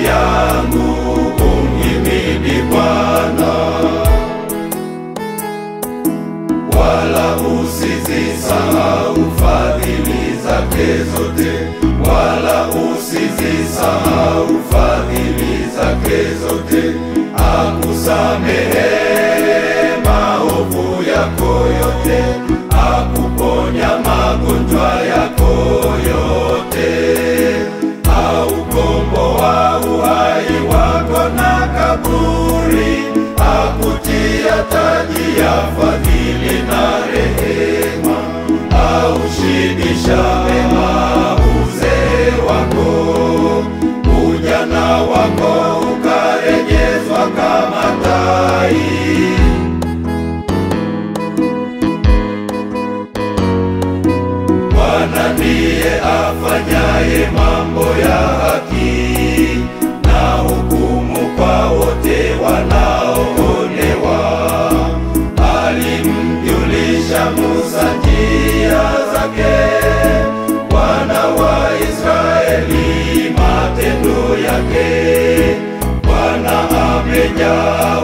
yangu umhimidi Bwana, wala usizisahau fadhili zake zote, wala usizisahau fadhili zake zote. Akusamehe maovu yako yote, akuponya magonjwa yako yote, aukomboa uhai wako na kaburi, akutia taji ya fadhili na rehema, aushibisha mema uzee wako, ujana wako ukarejezwa kama tai. Bwana ndiye afanyaye mambo ya haki na hukumu kwa wote wanaoonewa. Alimjulisha Musa njia zake, wana wa Israeli matendo yake. Bwana amejaa